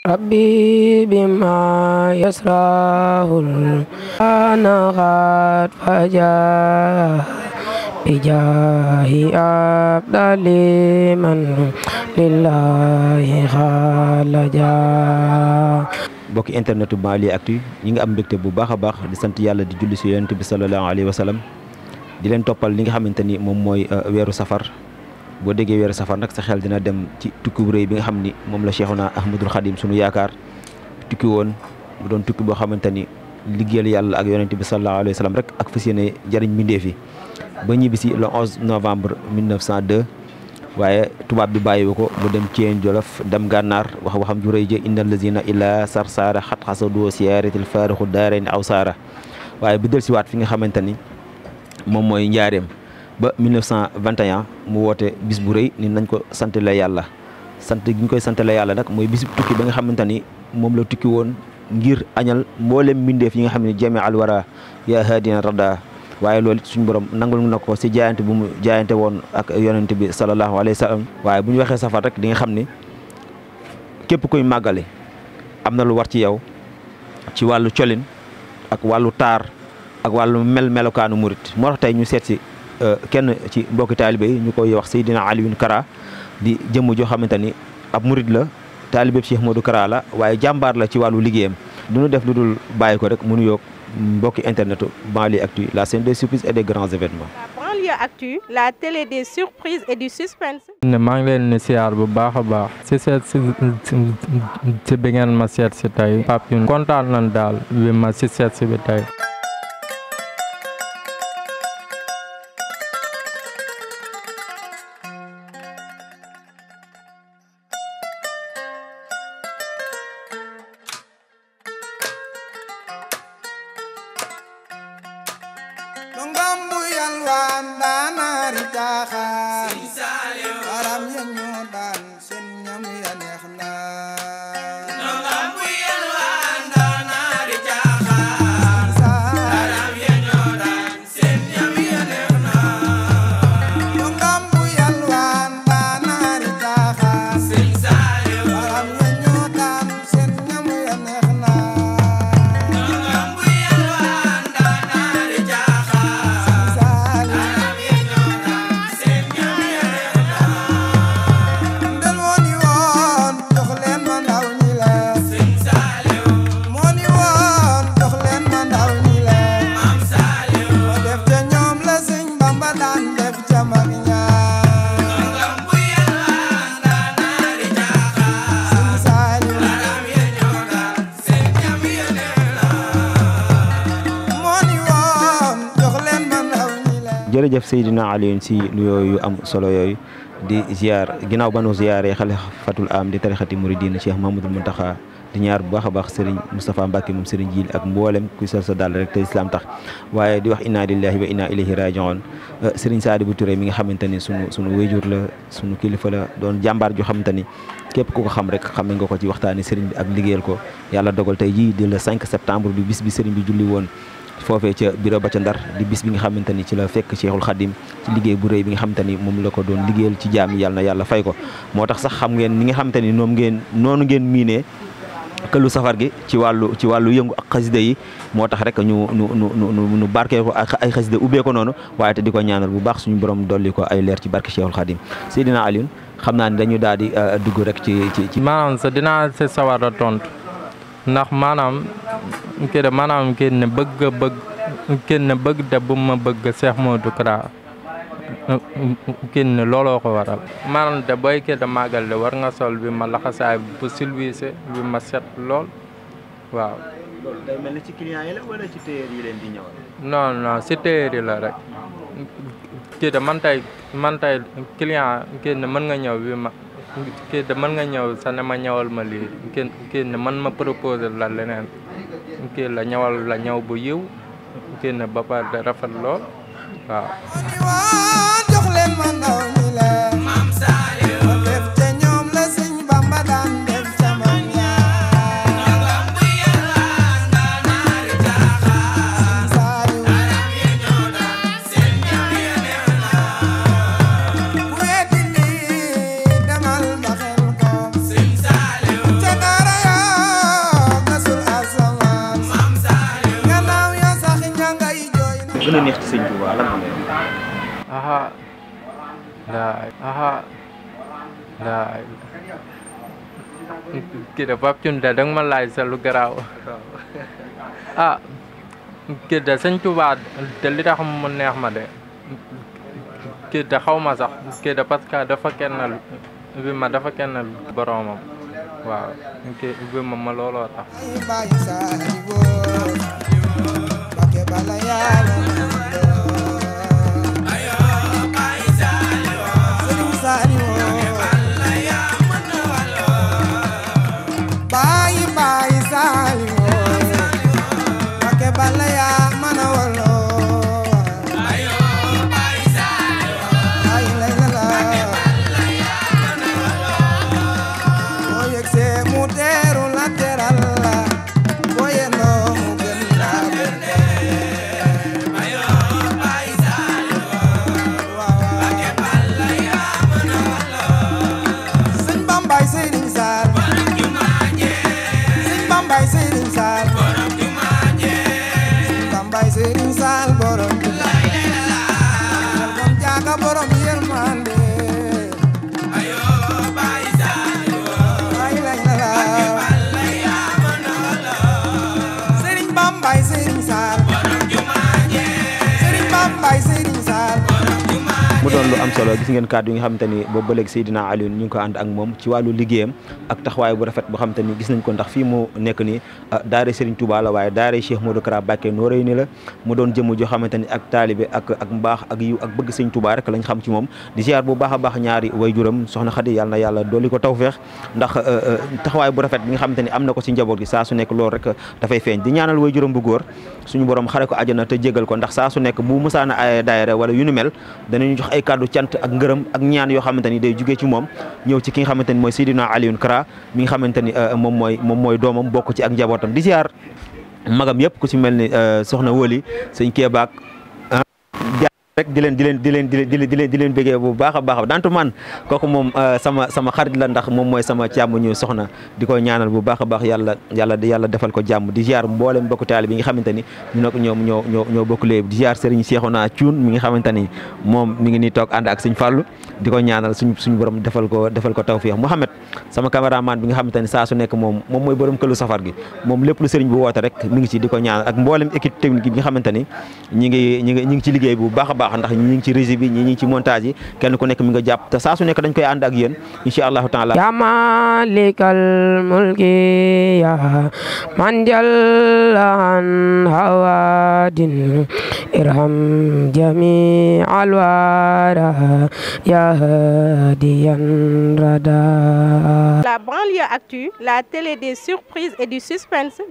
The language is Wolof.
ربي بما يسره أنا قد فجاه بجاه أفضل من لله خالجا. mbokki internetu Banlieue Actu ñi nga am mbégte bu baax a baax di sant yàlla di julli si yonent bi sallallahu alayhi wa sallam di leen toppal li nga xamante ni moom mooy weeru safar. boo déggee weeru safar nag sa xel dina dem ci tukki bu rëy bi nga xam ni moom la Cheikhuna Ahmadul Khadim sunu yaakaar tukki woon mu doon tukki boo xamante ni liggéeyal yàlla ak yonent bi sallallahu alayhi wa sallam rek ak fas yéene jëriñ mbindeef yi ba ñibbisi le 11 novembre 1902 waaye tubaab bi bàyyiwu ko mu dem Thiène Jolof dem gànnaar waxam ju rëy ja innal lazina illa sarsaara xat xasadu siyaaratil faarixu daarayni aw saara waaye bu del siwaat fi nga xamante ni moom mooy njaareem ba 1921 mu woote bis bu rëy ni nañ ko sant la yàlla sant gi ñu koy sant la yàlla nag mooy bis bu tukki ba nga xamante ni moom la tukki woon ngir añal mboolem mbindeef yi nga xam ne jami al wara yaa haadina rada waaye loolu suñu borom nangul na ko si jaayante bu mu jaayante woon ak yonent bi sallallahu alayhi wa sallam. waaye bu ñu waxee safar rek di nga xam ni képp kuy màggale am na lu war ci yow ci wàllu colin ak wàllu taar ak wàllu melokaanu murit moo tax tey ñu seet si kenn ci mbokki taalibe yi ñu koy wax Seydina Alioune Kara di jëmm joo xamante ni ab murit la taalibe Cheikh Modou Kara la waaye jàmbaar la ci wàllu liggéeyam du ñu def lu dul bàyyi ko rek mu nuyoog mbokki internetu Banlieue Actu la chaîne des surprises et des grands événements. La Banlieue Actu, la télé des surprises et du suspense. maa ngi leen di siyaar bu baax a baax si seet si bi ngeen ma seet si tey Pape Youn kontaan nañ daal wi ma si seet si bi tey. jërëjëf Seydina Alioune si nuyoo yu am solo yooyu di ziar ginnaaw ba nu ziaree xalifatul am di tarixati muridina Cheikh Mamadou Mountakha di ñaar bu baax a baax Serigne Moustapha Mbacke moom Serigne Djil ak mboolem kuy sol sa dàll rek te islam tax waaye di wax inna lillahi wa inna ilayhi raji'un Serigne Sadibou Touré mi nga xamante ni sunu wéyjur la sunu kilifa la doon jàmbaar joo xamante ni képp ku ko xam rek xam nga ko ci waxtaani Serigne bi ak liggéeyal ko yàlla dogal tey jii di le 5 septembre bi bis bi Serigne bi julli woon foofee ca bureau ba ca Ndar di bis bi nga xamante ni ci la fekk Cheikhul Khadim ci liggéey bu rëy bi nga xamante ni moom la ko doon liggéeyal ci jaam yi yàlla na yàlla fay ko moo tax sax xam ngeen ni nga xamante ni noonu ngeen miinee këllu safar gi ci wàllu yëngu ak xasida yi moo tax rek ñu barkee ko ak ay xasida ubbee ko noonu waaye te di ko ñaanal bu baax suñu borom dolli ko ay leer ci barke Cheikhul Khadim Seydina Alioune xam naa ni dañu daal di dugg rek ci maanaam sa dinaa si sawar a tontu ndax maanaam kii ne bëgg de bu ma bëgg Cheikh Modou Kara kii ne looloo ko waral maanaam de booy kii de màggal de war nga sol bi ma laxasaay bu silwiise bi ma set lool waaw. loolu day mel ni ci client yi la wala ci téyeer yi leen di ñëwal. non si téyeer yi la rek kii de man tey client kii ne mën nga ñëw bi ma kii de mën nga ñëw sa ne ma ñëwal ma lii kii ne man ma proposé la leneen kii la ñëwal la ñëw bu yiw kii ne ba pare de rafet lool waaw. Touba lan nga aha laay kii de Pape Thioune da nga ma laaj sa lu garaaw kii de sëñ Touba te li tax mu neex ma de kii de xaw ma sax kii de parce que dafa kennal bi ma dafa kennal boromam waaw kii bi ma looloo tax mu doon lu am solo gis ngeen kàddu yi nga xamante ni boobu ba léegi Seydina Alioune ñu ngi ko ànd ak moom ci wàllu liggéeyam ak taxawaay bu rafet boo xamante ni gis nañ ko ndax fii mu nekk ni daare Serigne Touba la waaye daare Cheikh Modou Kara Mbacké Noreyni la mu doon jëmm joo xamante ni ak taalibe ak mbaax ak yiw ak bëgg Serigne Touba rek lañ xam ci moom di ziar bu baax a baax ñaari waajuram soxna Khady yàlla na yàlla dooli ko tawfeex ndax taxawaay bu rafet bi nga xamante ni am na ko si njaboot gi saa su nekk loolu rek dafay feeñ di ñaanal waajuram bu góor suñu borom xare ko àjjana te jégal ko ndax saa su nekk bu musaana ay daayira wala yu nu mel danañu jox ay kàddu cant ak ngërëm ak ñaan yoo xamante ni day jugee ci moom ñëw ci ki nga xamante ni mooy Seydina Alioune Kara mi nga xamante ni moom mooy doomam bokk ci ak njabootam di ziar magam yëpp ku ci mel ni soxna Woli sëñ Kébaak rek di leen bëggee bu baax a baax dantu man kooku moom sama xarit la ndax moom mooy sama càmmuñu soxna di ko ñaanal bu baax a baax yàlla defal ko jàmm di ziar mboolem mbokku taalibe bi nga xamante ni ñu ne ko ñoo bokk léegi di ziar Serigne Cheikhouna Thioune mi nga xamante ni moom mi ngi nii toog ànd ak Serigne Fallou di ko ñaanal suñu borom defal ko tawfiix Mouhamed sama caméraman bi nga xamante ni saa su nekk moom mooy borom këlu safar gi moom lépp lu Serigne bu woote rek mi ngi ci di ko ñaanal ak mboolem équipe technique bi nga xamante ni ñi ngi ci liggéey bu baax a baax ndax ñi ngi ci régie bi ñi ngi ci montage yi kenn ku nekk mi nga jàpp te saa su nekk dañ koy ànd ak yéen insha allahu taala ya malikal mulki ya man jalla an hawadin irham jami alwara ya hadiyan rada. La banlieue actu, la télé des surprises et du suspense.